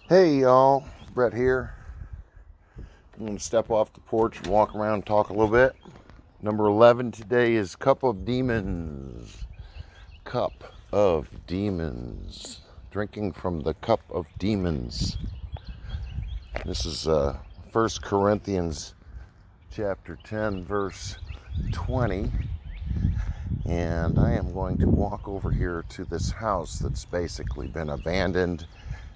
Hey y'all, Brett here. I'm going to step off the porch and walk around and talk a little bit. Number 11 today is Cup of Demons. Cup of Demons. Drinking from the Cup of Demons. This is 1 Corinthians chapter 10 verse 20. And I am going to walk over here to this house that's basically been abandoned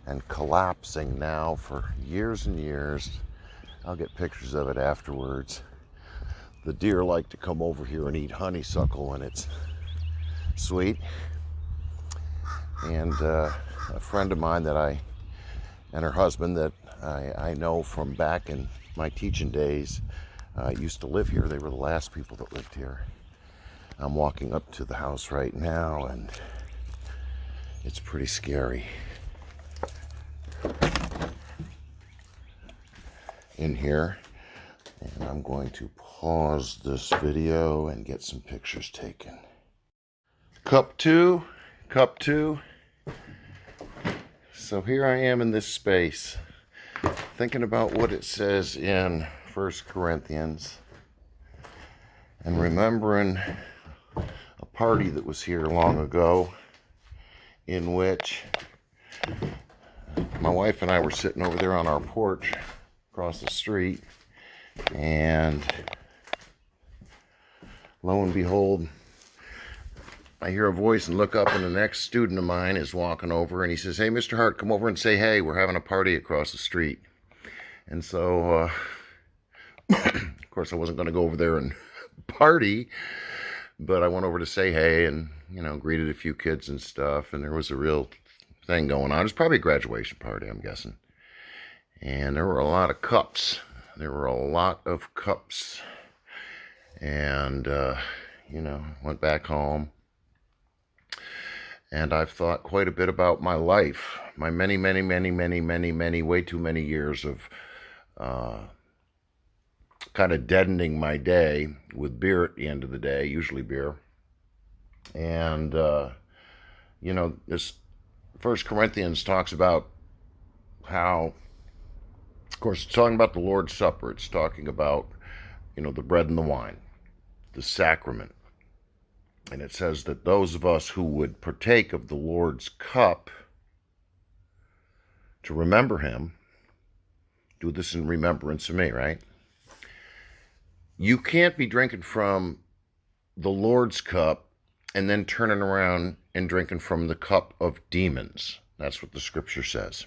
and collapsing now for years and years. I'll get pictures of it afterwards. The deer like to come over here and eat honeysuckle when it's sweet. And a friend of mine and her husband that I know from back in my teaching days used to live here. They were the last people that lived here. I'm walking up to the house right now and it's pretty scary. In here, and I'm going to pause this video and get some pictures taken. Cup two. So here I am in this space, thinking about what it says in 1 Corinthians, and remembering a party that was here long ago, in which my wife and I were sitting over there on our porch across the street, and lo and behold, I hear a voice and look up, and the next student of mine is walking over, and he says, "Hey, Mr. Hart, come over and say hey. We're having a party across the street." And so, of course, I wasn't going to go over there and party, but I went over to say hey and, greeted a few kids and stuff, and there was a real thing going on. It was probably a graduation party, I'm guessing. And there were a lot of cups. And, went back home. And I've thought quite a bit about my life, my many, way too many years of kind of deadening my day with beer at the end of the day, usually beer. And, this First Corinthians talks about how, of course, it's talking about the Lord's Supper. It's talking about, the bread and the wine, the sacrament. And it says that those of us who would partake of the Lord's cup to remember him, do this in remembrance of me, right? You can't be drinking from the Lord's cup and then turning around and drinking from the cup of demons. That's what the scripture says.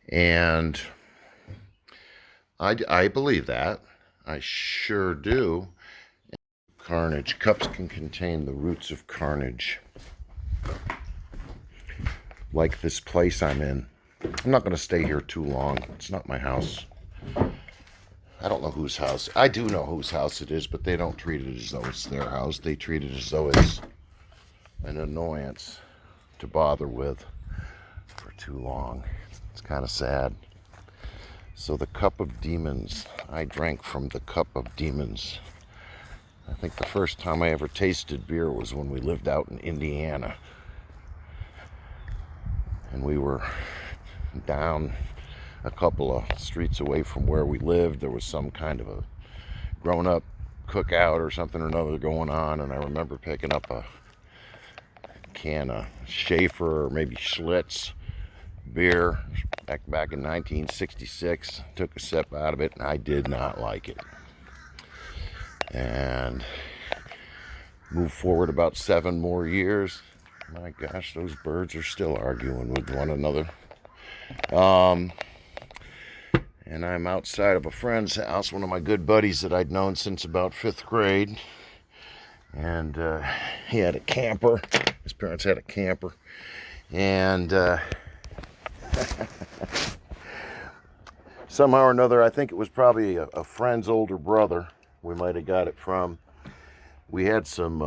And I believe that. I sure do. Carnage. Cups can contain the roots of carnage. Like this place I'm in. I'm not going to stay here too long. It's not my house. I don't know whose house. I do know whose house it is, but they don't treat it as though it's their house. They treat it as though it's an annoyance to bother with for too long. It's kind of sad. So the cup of demons. I drank from the cup of demons. I think the first time I ever tasted beer was when we lived out in Indiana. And we were down a couple of streets away from where we lived. There was some kind of a grown-up cookout or something or another going on. And I remember picking up a can of Schaefer or maybe Schlitz beer back in 1966. Took a sip out of it, and I did not like it. And moved forward about 7 more years. My gosh, those birds are still arguing with one another. And I'm outside of a friend's house, one of my good buddies that I'd known since about 5th grade. And he had a camper. His parents had a camper. And somehow or another, I think it was probably a friend's older brother we might have got it from. We had some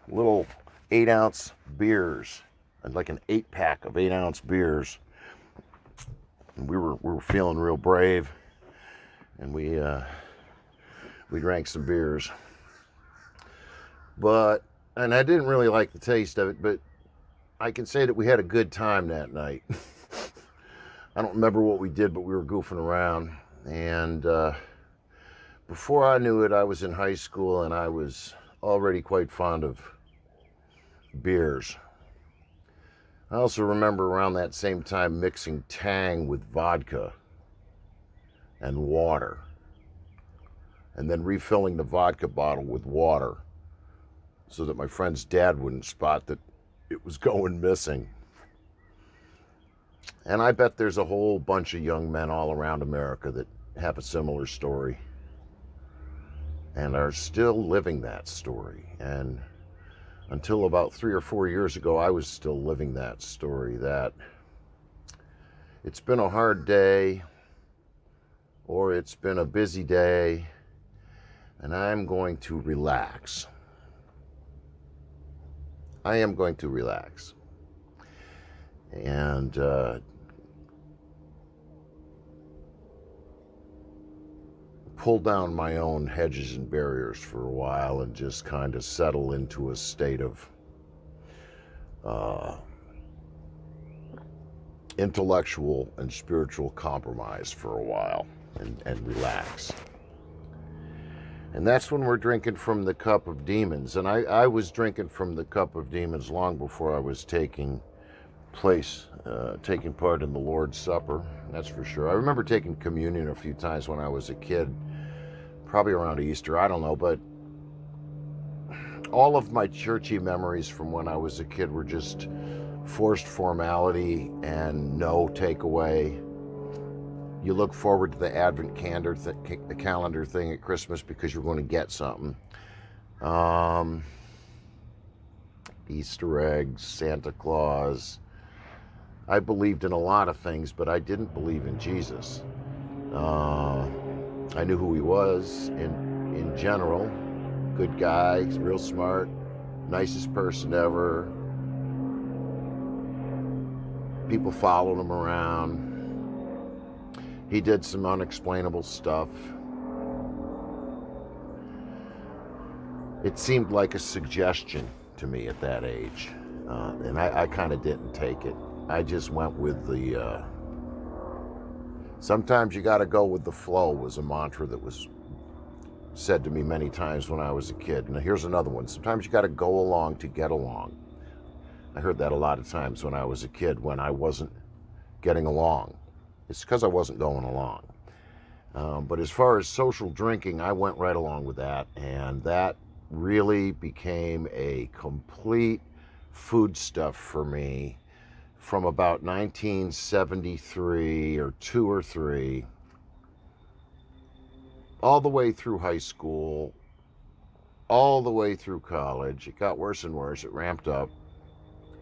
little 8-ounce beers, like an 8-pack of 8-ounce beers. And we were feeling real brave, and we drank some beers. And I didn't really like the taste of it, but I can say that we had a good time that night. I don't remember what we did, but we were goofing around. And before I knew it, I was in high school and I was already quite fond of beers. I also remember around that same time mixing Tang with vodka and water, and then refilling the vodka bottle with water so that my friend's dad wouldn't spot that it was going missing. And I bet there's a whole bunch of young men all around America that have a similar story and are still living that story. And until about 3 or 4 years ago, I was still living that story, that it's been a hard day or it's been a busy day and I'm going to relax. I am going to relax and pull down my own hedges and barriers for a while and just kind of settle into a state of intellectual and spiritual compromise for a while and relax. And that's when we're drinking from the cup of demons. And I was drinking from the cup of demons long before I was taking part in the Lord's Supper, that's for sure. I remember taking communion a few times when I was a kid, probably around Easter, I don't know, but all of my churchy memories from when I was a kid were just forced formality and no takeaway. You look forward to the Advent calendar thing at Christmas because you're going to get something. Easter eggs, Santa Claus. I believed in a lot of things, but I didn't believe in Jesus. I knew who he was in general. Good guy, he's real smart, nicest person ever. People followed him around. He did some unexplainable stuff. It seemed like a suggestion to me at that age, and I kind of didn't take it. I just went with the, sometimes you got to go with the flow was a mantra that was said to me many times when I was a kid. And here's another one. Sometimes you got to go along to get along. I heard that a lot of times when I was a kid when I wasn't getting along. It's because I wasn't going along. But as far as social drinking, I went right along with that. And that really became a complete foodstuff for me from about 1973 or 2 or 3, all the way through high school, all the way through college. It got worse and worse. It ramped up.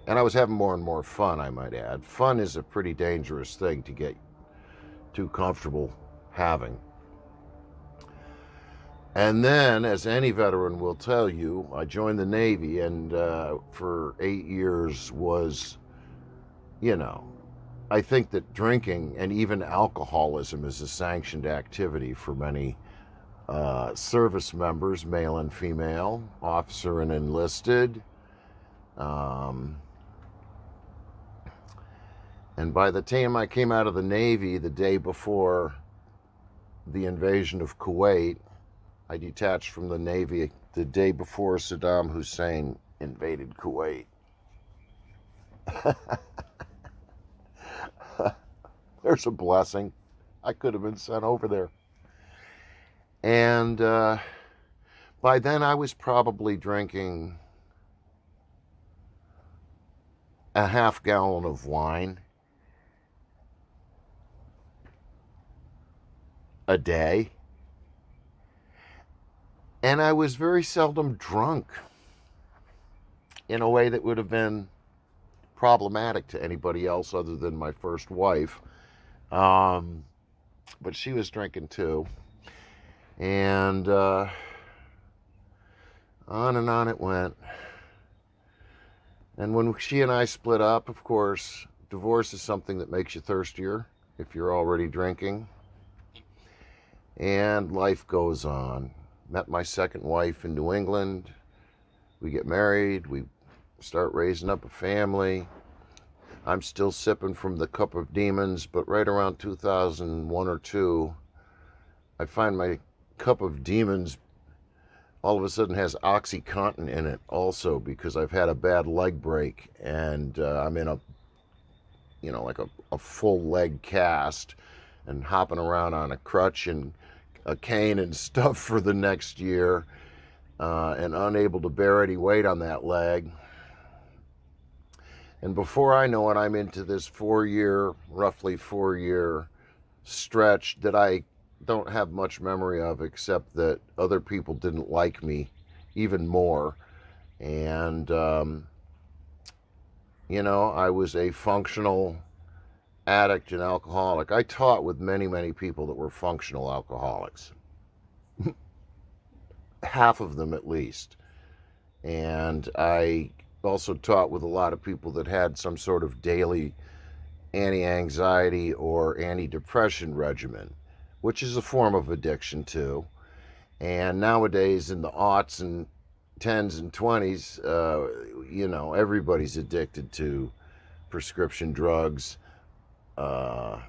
And I was having more and more fun, I might add. Fun is a pretty dangerous thing to get too comfortable having. And then, as any veteran will tell you, I joined the Navy and for 8 years was, I think that drinking and even alcoholism is a sanctioned activity for many service members, male and female, officer and enlisted. And by the time I came out of the Navy the day before the invasion of Kuwait, I detached from the Navy the day before Saddam Hussein invaded Kuwait. There's a blessing. I could have been sent over there. And by then I was probably drinking a half gallon of wine a day. And I was very seldom drunk in a way that would have been problematic to anybody else other than my first wife. But she was drinking too. And on and on it went. And when she and I split up, of course, divorce is something that makes you thirstier if you're already drinking. And life goes on. Met my second wife in New England. We get married. We start raising up a family. I'm still sipping from the cup of demons, but right around 2001 or 2, I find my cup of demons all of a sudden has OxyContin in it also, because I've had a bad leg break, and I'm in a, like a full leg cast and hopping around on a crutch and a cane and stuff for the next year, and unable to bear any weight on that leg. And before I know it, I'm into this roughly 4-year stretch that I don't have much memory of, except that other people didn't like me even more. And, I was a functional addict and alcoholic. I taught with many, many people that were functional alcoholics. Half of them at least. And I also taught with a lot of people that had some sort of daily anti-anxiety or anti-depression regimen, which is a form of addiction too. And nowadays, in the aughts and 10s and 20s, everybody's addicted to prescription drugs. Not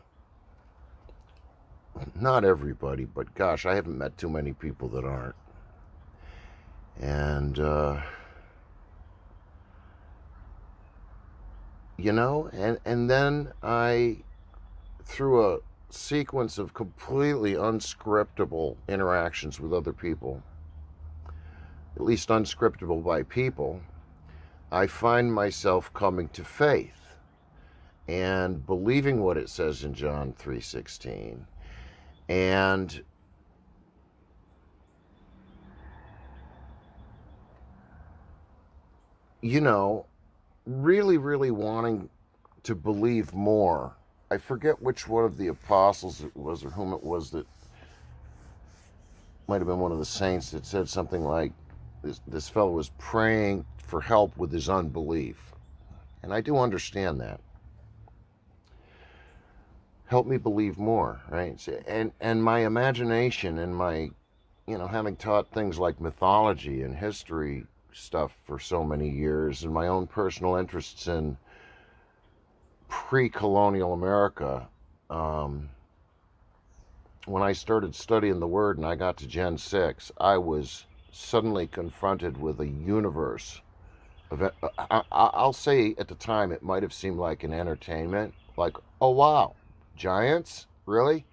everybody, but gosh, I haven't met too many people that aren't. And, and then I, through a sequence of completely unscriptable interactions with other people, at least unscriptable by people, I find myself coming to faith and believing what it says in John 3:16, and really, really wanting to believe more. I forget which one of the apostles it was or whom it was, that might have been one of the saints, that said something like, this fellow was praying for help with his unbelief. And I do understand that. Help me believe more, right? And my imagination and my, having taught things like mythology and history stuff for so many years, and my own personal interests in pre-colonial America, when I started studying the Word and I got to Gen 6, I was suddenly confronted with a universe of, I'll say at the time it might have seemed like an entertainment, like, oh wow, giants? Really?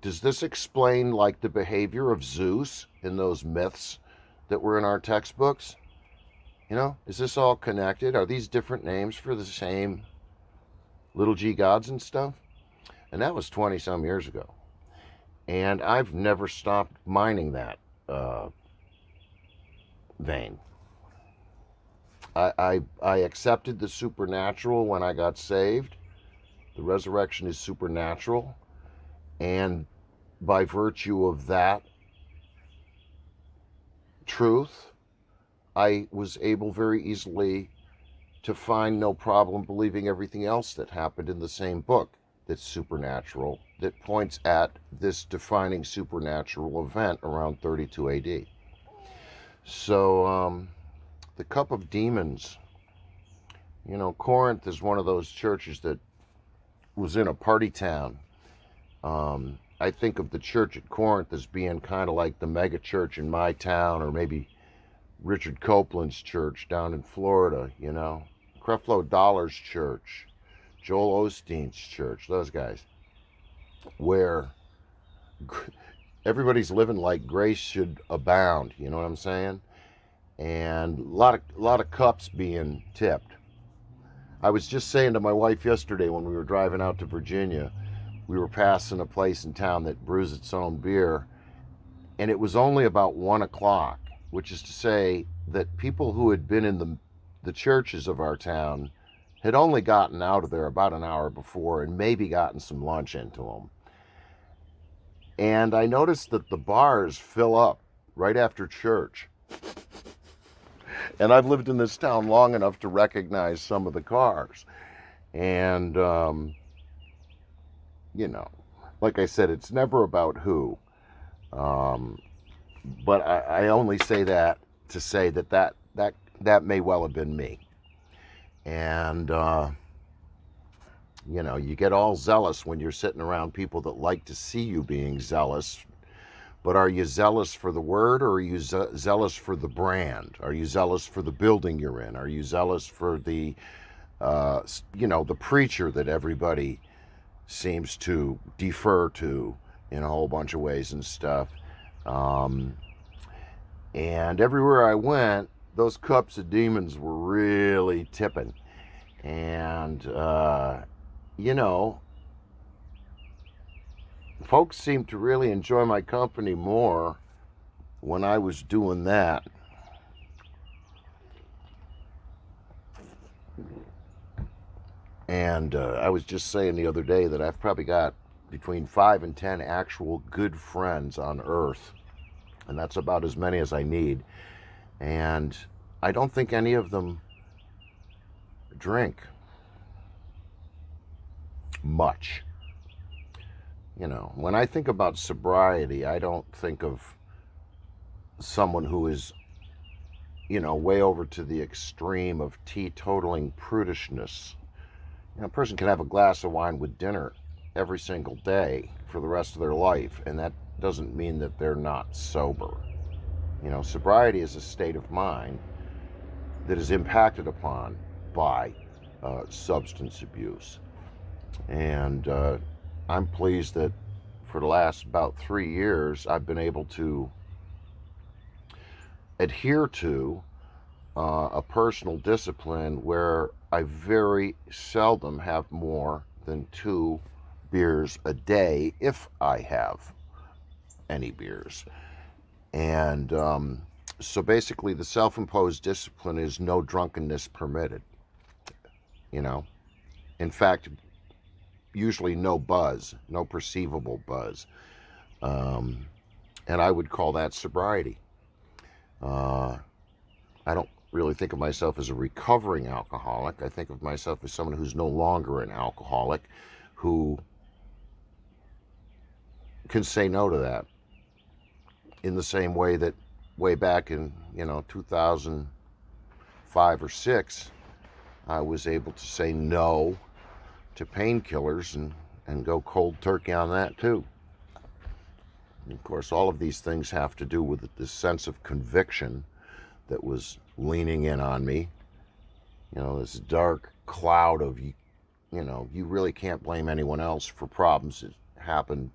Does this explain like the behavior of Zeus in those myths that were in our textbooks? Is this all connected? Are these different names for the same little g gods and stuff? And that was 20 some years ago. And I've never stopped mining that vein. I accepted the supernatural when I got saved. The resurrection is supernatural. And by virtue of that truth, I was able very easily to find no problem believing everything else that happened in the same book that's supernatural, that points at this defining supernatural event around 32 AD. So, the Cup of Demons, Corinth is one of those churches that was in a party town. I think of the church at Corinth as being kind of like the mega church in my town, or maybe Richard Copeland's church down in Florida, Creflo Dollar's church, Joel Osteen's church, those guys, where everybody's living like grace should abound, you know what I'm saying? And a lot of cups being tipped. I was just saying to my wife yesterday when we were driving out to Virginia, we were passing a place in town that brews its own beer, and it was only about 1 o'clock, which is to say that people who had been in the churches of our town had only gotten out of there about an hour before and maybe gotten some lunch into them. And I noticed that the bars fill up right after church. And I've lived in this town long enough to recognize some of the cars. And, like I said, it's never about who. But I only say that to say that may well have been me. And, you know, you get all zealous when you're sitting around people that like to see you being zealous. But are you zealous for the word, or are you zealous for the brand? Are you zealous for the building you're in? Are you zealous for the, you know, the preacher that everybody seems to defer to in a whole bunch of ways and stuff? And everywhere I went, those cups of demons were really tipping. And, you know, folks seemed to really enjoy my company more when I was doing that. And I was just saying the other day that I've probably got between 5 and 10 actual good friends on earth. And that's about as many as I need. And I don't think any of them drink much. You know, when I think about sobriety, I don't think of someone who is, you know, way over to the extreme of teetotaling prudishness. You know, a person can have a glass of wine with dinner every single day for the rest of their life, and that doesn't mean that they're not sober. You know, sobriety is a state of mind that is impacted upon by substance abuse. And I'm pleased that for the last about 3 years, I've been able to adhere to a personal discipline where I very seldom have more than 2 beers a day, if I have any beers. And so basically the self-imposed discipline is no drunkenness permitted. You know, in fact, usually no buzz, no perceivable buzz. And I would call that sobriety. I don't really think of myself as a recovering alcoholic. I think of myself as someone who's no longer an alcoholic, who can say no to that in the same way that way back in, you know, 2005 or 6, I was able to say no to painkillers and go cold turkey on that too. And of course, all of these things have to do with this sense of conviction that was leaning in on me. You know, this dark cloud of, you know, you really can't blame anyone else for problems that happen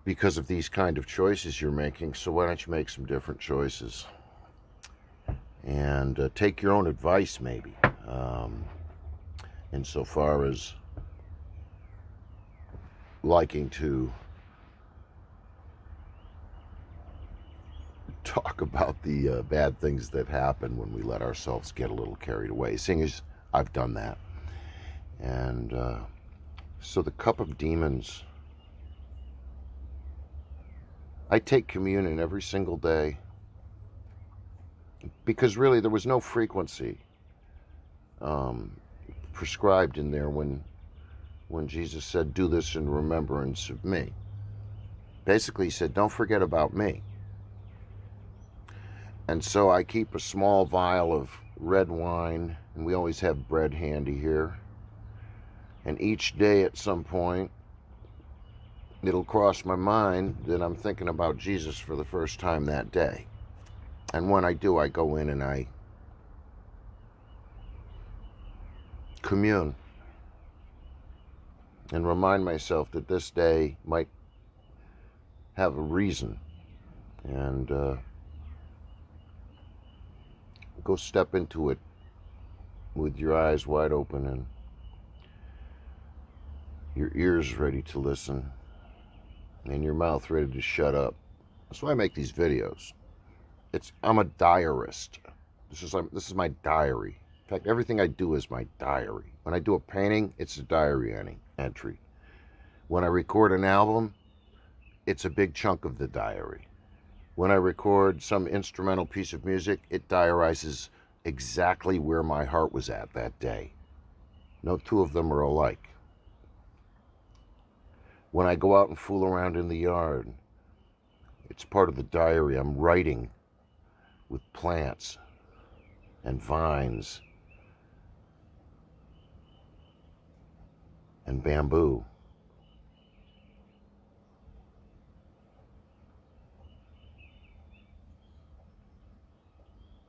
because of these kind of choices you're making. So why don't you make some different choices and take your own advice, maybe, insofar as liking to talk about the bad things that happen when we let ourselves get a little carried away. Seeing as I've done that. And so the cup of demons, I take communion every single day because really there was no frequency prescribed in there when Jesus said, do this in remembrance of me. Basically, he said, don't forget about me. And so I keep a small vial of red wine, and we always have bread handy here. And each day at some point, it'll cross my mind that I'm thinking about Jesus for the first time that day. And when I do, I go in and I commune and remind myself that this day might have a reason. And go step into it with your eyes wide open and your ears ready to listen and your mouth ready to shut up. That's why I make these videos. I'm a diarist. This is my diary. In fact, everything I do is my diary. When I do a painting, it's a diary entry. When I record an album, it's a big chunk of the diary. When I record some instrumental piece of music, it diarizes exactly where my heart was at that day. No two of them are alike. When I go out and fool around in the yard, it's part of the diary. I'm writing with plants and vines and bamboo.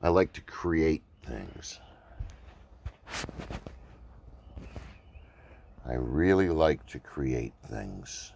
I like to create things. I really like to create things.